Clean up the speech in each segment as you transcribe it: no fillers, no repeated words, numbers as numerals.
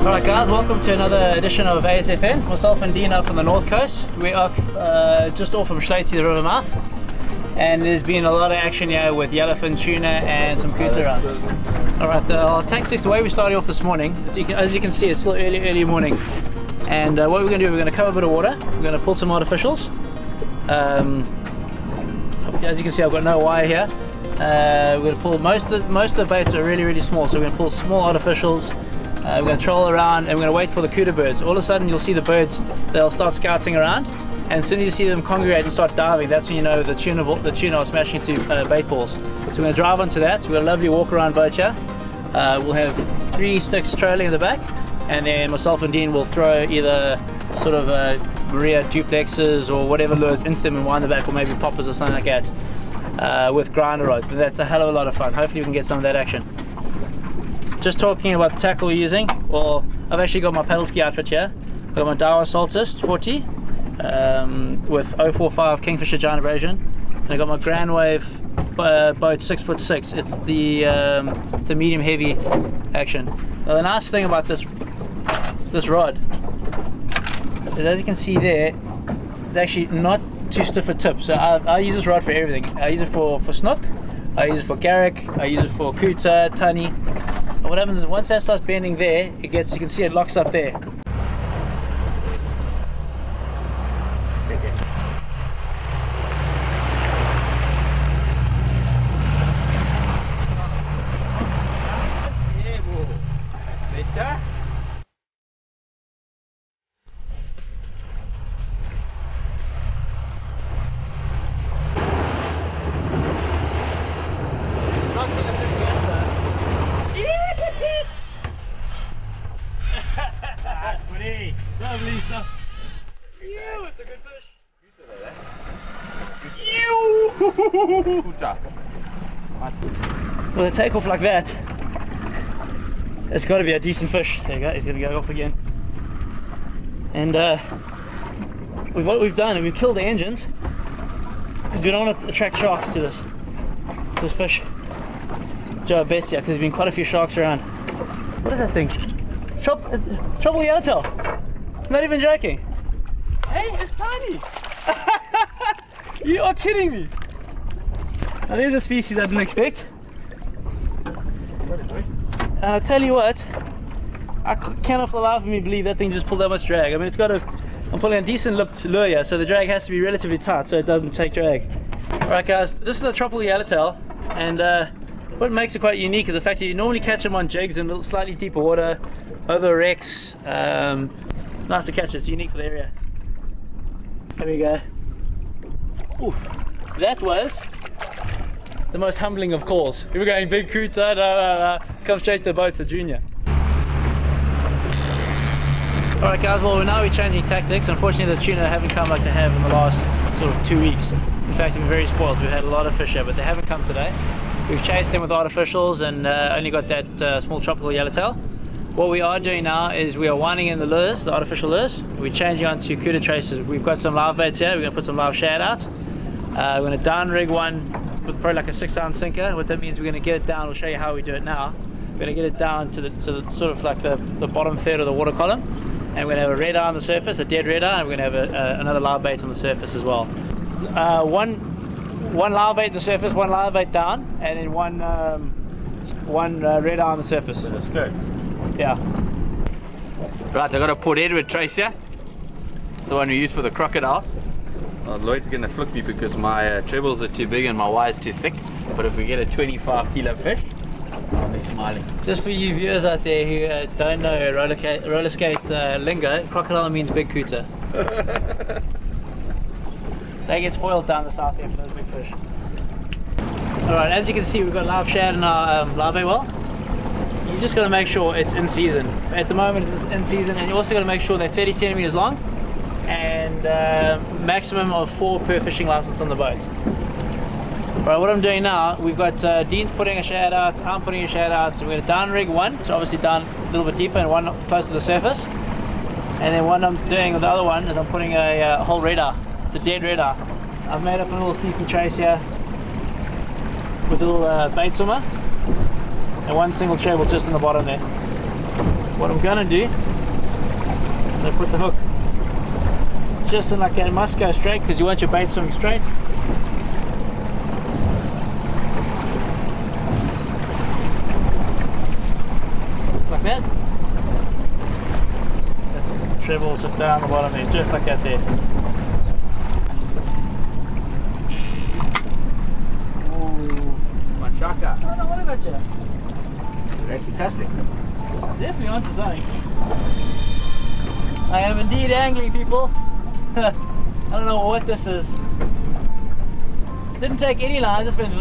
Alright guys, welcome to another edition of ASFN. Myself and Dean up on the north coast. We're off, just off from Mhloti, the river mouth. And there's been a lot of action here with yellowfin tuna and some Couta rods. Alright, our tactics, the way we started off this morning, as you can see, it's still early morning. And what we're going to do, we're going to cover a bit of water. We're going to pull some artificials. As you can see, I've got no wire here. We're going to pull, most of the baits are really small, so we're going to pull small artificials. We're going to troll around and we're going to wait for the Couta birds. All of a sudden you'll see the birds, they'll start scouting around, and as soon as you see them congregate and start diving, that's when you know the tuna are smashing into bait balls. So we're going to drive onto that. We've got a lovely walk around boat here. We'll have 3 sticks trailing in the back, and then myself and Dean will throw either sort of Maria duplexes or whatever lures into them and wind the back, or maybe poppers or something like that, with grinder rods. So that's a hell of a lot of fun. Hopefully we can get some of that action. Just talking about the tackle we're using, well, I've actually got my paddle ski outfit here. I've got my Daiwa Saltist 40 with 045 Kingfisher giant abrasion, and I got my Grand Wave boat 6'6". It's the medium heavy action. Now the nice thing about this rod is, as you can see there, it's actually not too stiff a tip. So I use this rod for everything. I use it for snook, I use it for garrick, I use it for Couta, tunny. And what happens is once that starts bending there, you can see it locks up there. Lovely stuff. Ew, it's a good fish. Ew! Couta. Well, they take off like that. It's got to be a decent fish. There you go. He's going to go off again. And what we've done is we've killed the engines because we don't want to attract sharks to this fish. Do our best here because there's been quite a few sharks around. What is that thing? Tropical yellowtail. Not even joking. Hey, it's tiny. You are kidding me. Now there's a species I didn't expect. And I'll tell you what, I cannot for the life of me believe that thing just pulled that much drag. I mean, I'm pulling a decent lipped lure here, so the drag has to be relatively tight so it doesn't take drag. Alright guys, this is a tropical yellowtail, and what makes it quite unique is the fact that you normally catch them on jigs in slightly deeper water, over wrecks. Nice to catch, it's unique for the area. There we go. Ooh, that was the most humbling of calls. We were going big Couta, no. Come straight to the boat, it's a junior. Alright guys, well now we're changing tactics. Unfortunately the tuna haven't come like they have in the last sort of 2 weeks. In fact, we've been very spoiled. We've had a lot of fish here, but they haven't come today. We've chased them with artificials and only got that small tropical yellowtail. What we are doing now is we are winding in the lures, the artificial lures. We're changing on to Couta traces. We've got some live baits here. We're going to put some live shad out. We're going to down rig one with probably like a 6-ounce sinker. What that means, we're going to get it down. We'll show you how we do it now. We're going to get it down to the sort of like the bottom third of the water column, and we're going to have a red eye on the surface, a dead red eye, and we're going to have another live bait on the surface as well. One live bait on the surface, one live bait down, and then one red eye on the surface. That's good. Yeah. Right, I got a Port Edward trace here. It's the one we use for the crocodiles. Lloyd's gonna flip me because my trebles are too big and my wire's too thick. But if we get a 25 kilo fish, I'll be smiling. Just for you viewers out there who don't know roller skate lingo, crocodile means big Couta. They get spoiled down the south end for those big fish. Alright, as you can see, we've got live shad in our live bait well. You just got to make sure it's in season. At the moment it's in season, and you also got to make sure they're 30 centimeters long and maximum of 4 per fishing license on the boat. Alright, what I'm doing now, we've got Dean putting a shad out, I'm putting a shad out, so we're going to down rig one, so obviously down a little bit deeper and one close to the surface. And then what I'm doing with the other one is I'm putting a whole red eye. It's a dead red eye. I've made up a little sneaky trace here with a little bait swimmer and one single treble just in the bottom there. what I'm gonna do, I'm gonna put the hook just in like that. It must go straight because you want your bait swimming straight. Like that. Trebles it down the bottom there, just like that there. Shaka. Oh no, what about you? They're actually fantastic. Definitely onto something. I am indeed angling, people. I don't know what this is. Didn't take any lines, just went.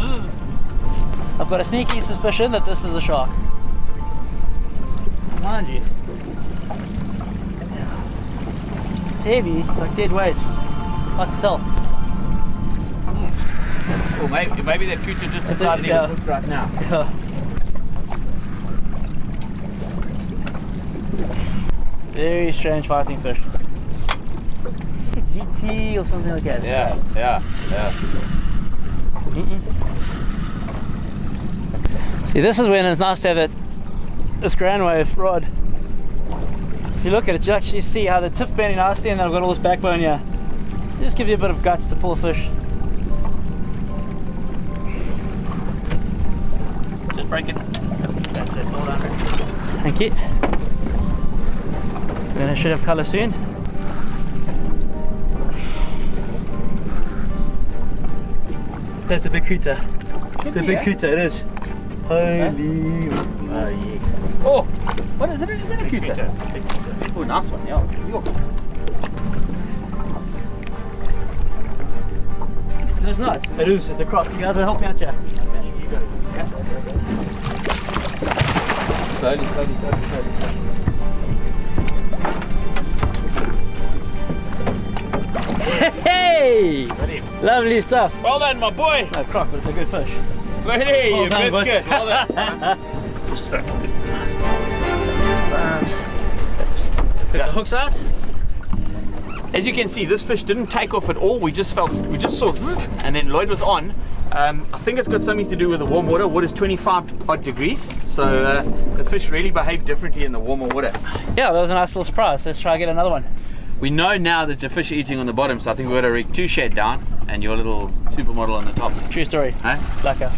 I've got a sneaky suspicion that this is a shark. Mind you. It's heavy, it's like dead weight. Hard to tell. Well, maybe that Couta just decided he was hooked right now. Yeah. Very strange fighting fish. GT or something like that. Yeah, yeah, yeah. See, this is when it's nice to have this grand wave rod. If you look at it, you actually see how the tip's bending nicely and then I've got all this backbone here. It just gives you a bit of guts to pull a fish. Just break it. That's it, hold on. Thank you. Then I should have colour soon. That's a big Couta. It's a big Couta, it is. Holy. Oh, yes. Oh, what is it? Is it a Couta? Oh, nice one, yeah. No, it's not. It is. It's a crop. You guys will help me out here. You go. Okay. Slowly. Hey! Lovely stuff. Well done, my boy. No, croc, but it's a good fish. Hey, you biscuit. Well done. Pick the hooks out. As you can see, this fish didn't take off at all. We just saw zzz, and then Lloyd was on. I think it's got something to do with the warm water. Water's 25 odd degrees, so the fish really behave differently in the warmer water. Yeah, that was a nice little surprise. Let's try and get another one. We know now that the fish are eating on the bottom, so I think we've got to rig 2 shade down and your little supermodel on the top. True story. Huh? Blacker.